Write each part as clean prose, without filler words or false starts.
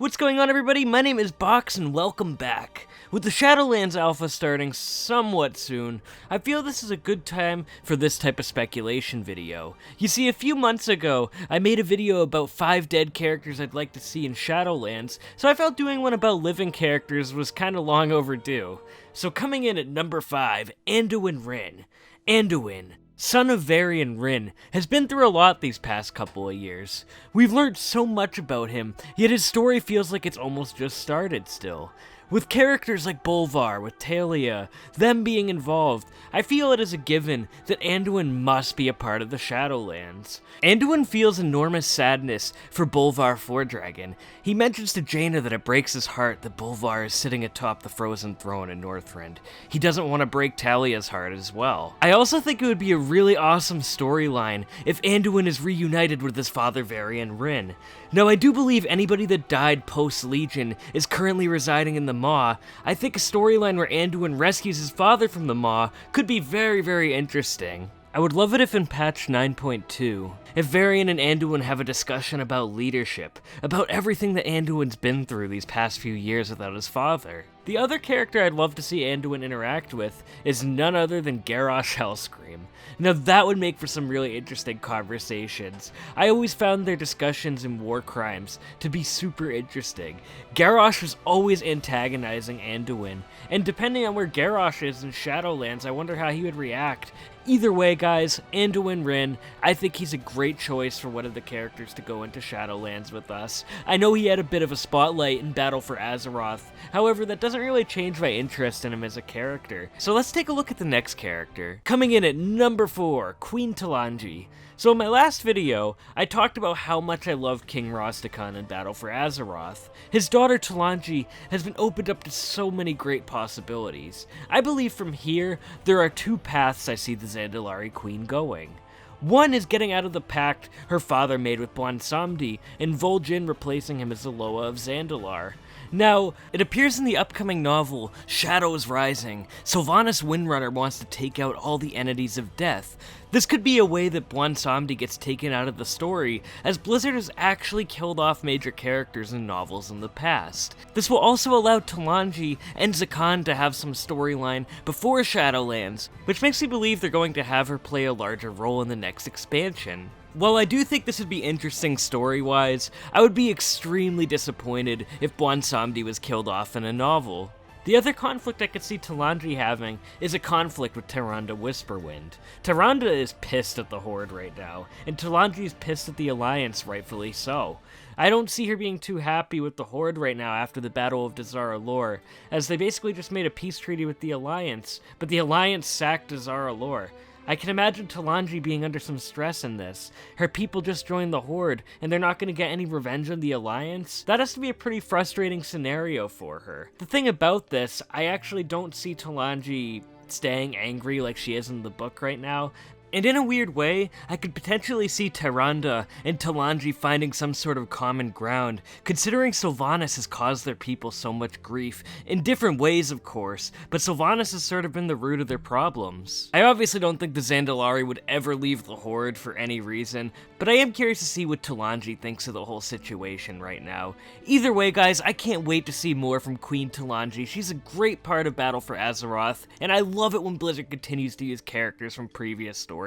What's going on, everybody? My name is Box and welcome back. With the Shadowlands alpha starting somewhat soon, I feel this is a good time for this type of speculation video. You see, a few months ago, I made a video about 5 dead characters I'd like to see in Shadowlands, so I felt doing one about living characters was kinda long overdue. So coming in at number 5, Anduin Wrynn. Anduin, son of Anduin Wrynn, has been through a lot these past couple of years. We've learned so much about him, yet his story feels like it's almost just started still. With characters like Bolvar, with Taelia, them being involved, I feel it is a given that Anduin must be a part of the Shadowlands. Anduin feels enormous sadness for Bolvar Fordragon. He mentions to Jaina that it breaks his heart that Bolvar is sitting atop the frozen throne in Northrend. He doesn't want to break Talia's heart as well. I also think it would be a really awesome storyline if Anduin is reunited with his father Anduin Wrynn. Now, I do believe anybody that died post-Legion is currently residing in the Maw. I think a storyline where Anduin rescues his father from the Maw could be very, very interesting. I would love it if in patch 9.2, if Varian and Anduin have a discussion about leadership, about everything that Anduin's been through these past few years without his father. The other character I'd love to see Anduin interact with is none other than GARROSH Hellscream. Now that would make for some really interesting conversations. I always found their discussions in war crimes to be super interesting. GARROSH was always antagonizing Anduin, and depending on where GARROSH is in Shadowlands, I wonder how he would react. Either way, guys, Anduin Wrynn, I think he's a great choice for one of the characters to go into Shadowlands with us. I know he had a bit of a spotlight in Battle for Azeroth, however, that doesn't really change my interest in him as a character. So let's take a look at the next character. Coming in at number 4, Queen Talanji. So in my last video, I talked about how much I loved King Rokhan in Battle for Azeroth. His daughter Talanji has been opened up to so many great possibilities. I believe from here, there are 2 paths I see the Zandalari Queen going. One is getting out of the pact her father made with Bwonsamdi, and VOL'JIN replacing him as the Loa of Zandalar. Now, it appears in the upcoming novel, Shadows Rising, Sylvanas Windrunner wants to take out all the entities of death. This could be a way that Bwonsamdi gets taken out of the story, as Blizzard has actually killed off major characters in novels in the past. This will also allow Talanji and Zakan to have some storyline before Shadowlands, which makes me believe they're going to have her play a larger role in the next expansion. While I do think this would be interesting story-wise, I would be extremely disappointed if Bwonsamdi was killed off in a novel. The other conflict I could see Talanji having is a conflict with Tyrande Whisperwind. Tyrande is pissed at the Horde right now, and Talanji is pissed at the Alliance, rightfully so. I don't see her being too happy with the Horde right now after the Battle of Dazar'alor, as they basically just made a peace treaty with the Alliance, but the Alliance sacked Dazar'alor. I can imagine Talanji being under some stress in this. Her people just joined the Horde, and they're not going to get any revenge on the Alliance. That has to be a pretty frustrating scenario for her. The thing about this, I actually don't see Talanji staying angry like she is in the book right now. And in a weird way, I could potentially see Tyrande and Talanji finding some sort of common ground, considering Sylvanas has caused their people so much grief, in different ways of course, but Sylvanas has sort of been the root of their problems. I obviously don't think the Zandalari would ever leave the Horde for any reason, but I am curious to see what Talanji thinks of the whole situation right now. Either way, guys, I can't wait to see more from Queen Talanji. She's a great part of Battle for Azeroth, and I love it when Blizzard continues to use characters from previous storylines.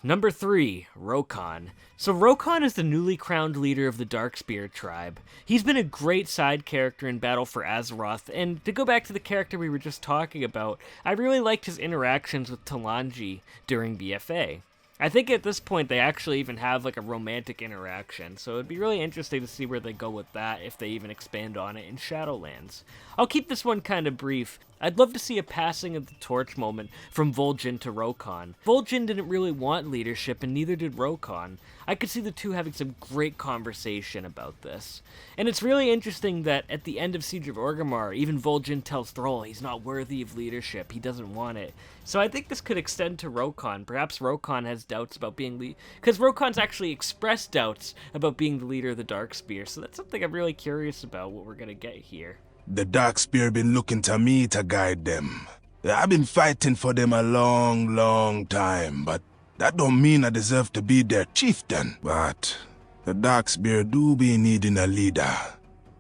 Number 3, Rokhan. So Rokhan is the newly crowned leader of the Darkspear tribe. He's been a great side character in Battle for Azeroth, and to go back to the character we were just talking about, I really liked his interactions with Talanji during BFA. I think at this point they actually even have like a romantic interaction, so it'd be really interesting to see where they go with that if they even expand on it in Shadowlands. I'll keep this one kind of brief. I'd love to see a passing of the torch moment from VOL'JIN to Rokhan. VOL'JIN didn't really want leadership, and neither did Rokhan. I could see the two having some great conversation about this. And it's really interesting that at the end of Siege of Orgrimmar, even VOL'JIN tells Thrall he's not worthy of leadership, he doesn't want it. So I think this could extend to Rokhan. Perhaps Rokhan has doubts about being because Rokhan's actually expressed doubts about being the leader of the Darkspear, so that's something I'm really curious about what we're gonna get here. The Darkspear been looking to me to guide them. I've been fighting for them a long time, but that don't mean I deserve to be their chieftain. But the Darkspear do be needing a leader.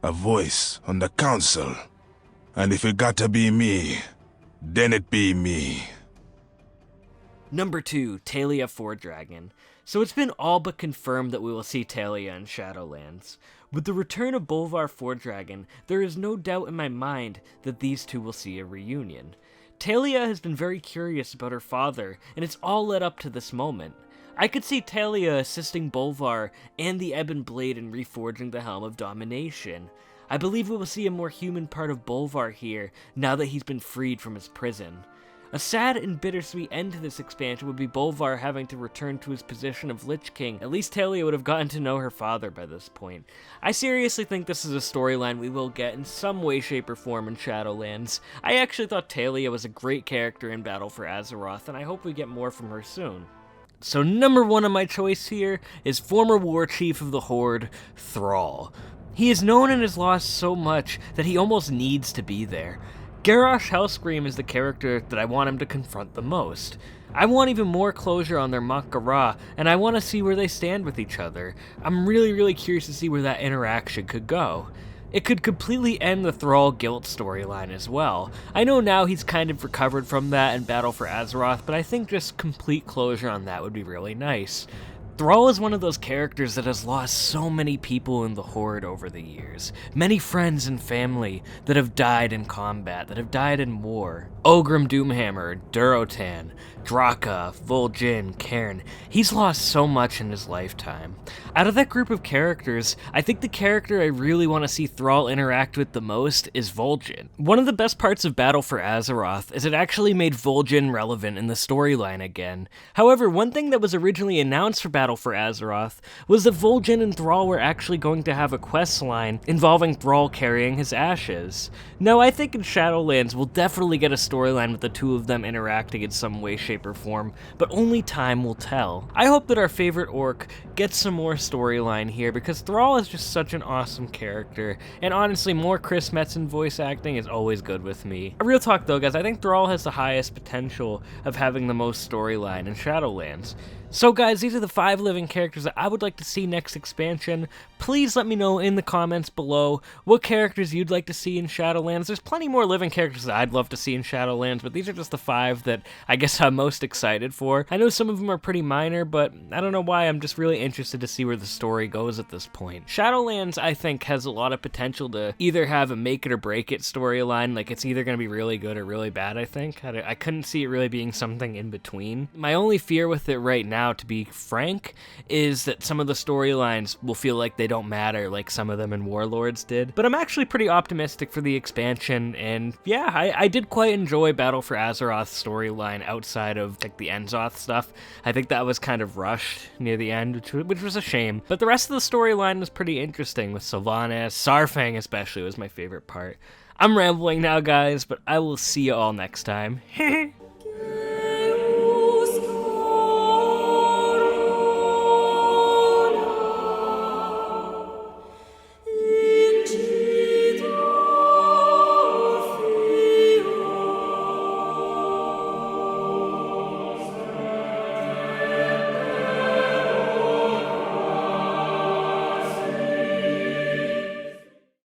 a voice on the council. And if it got to be me, then it be me. Number 2, Taelia Fordragon. So it's been all but confirmed that we will see Taelia in Shadowlands. With the return of Bolvar Fordragon, there is no doubt in my mind that these two will see a reunion. Taelia has been very curious about her father, and it's all led up to this moment. I could see Taelia assisting Bolvar and the Ebon Blade in reforging the Helm of Domination. I believe we will see a more human part of Bolvar here, now that he's been freed from his prison. A sad and bittersweet end to this expansion would be Bolvar having to return to his position of Lich King. At least Taelia would have gotten to know her father by this point. I seriously think this is a storyline we will get in some way, shape, or form in Shadowlands. I actually thought Taelia was a great character in Battle for Azeroth, and I hope we get more from her soon. So number 1 on my choice here is former war chief of the Horde, Thrall. He is known and has lost so much that he almost needs to be there. Garrosh Hellscream is the character that I want him to confront the most. I want even more closure on their Mak'gara, and I want to see where they stand with each other. I'm really curious to see where that interaction could go. It could completely end the Thrall guilt storyline as well. I know now he's kind of recovered from that in Battle for Azeroth, but I think just complete closure on that would be really nice. Thrall is one of those characters that has lost so many people in the Horde over the years. Many friends and family that have died in combat, that have died in war. Ogrim Doomhammer, Durotan, Draka, VOL'JIN, Cairn. He's lost so much in his lifetime. Out of that group of characters, I think the character I really want to see Thrall interact with the most is VOL'JIN. One of the best parts of Battle for Azeroth is it actually made VOL'JIN relevant in the storyline again. However, one thing that was originally announced for Battle for Azeroth was that VOL'JIN and Thrall were actually going to have a quest line involving Thrall carrying his ashes. Now, I think in Shadowlands we'll definitely get a storyline with the two of them interacting in some way, shape, or form, but only time will tell. I hope that our favorite orc gets some more storyline here, because Thrall is just such an awesome character, and honestly, more Chris Metzen voice acting is always good with me. Real talk though, guys, I think Thrall has the highest potential of having the most storyline in Shadowlands. So guys, these are the 5 living characters that I would like to see next expansion. Please let me know in the comments below what characters you'd like to see in Shadowlands. There's plenty more living characters that I'd love to see in Shadowlands, but these are just the 5 that I guess I'm most excited for. I know some of them are pretty minor, but I don't know why, I'm just really interested to see where the story goes at this point. Shadowlands, I think, has a lot of potential to either have a make it or break it storyline, like it's either going to be really good or really bad, I think. I couldn't see it really being something in between. My only fear with it right now, to be frank, is that some of the storylines will feel like they don't matter like some of them in Warlords did. But I'm actually pretty optimistic for the expansion, and yeah, I did quite enjoy Battle for Azeroth's storyline outside of like the Enzoth stuff. I think that was kind of rushed near the end, which was a shame. But the rest of the storyline was pretty interesting with Sylvanas. Saurfang especially was my favorite part. I'm rambling now, guys, but I will see you all next time.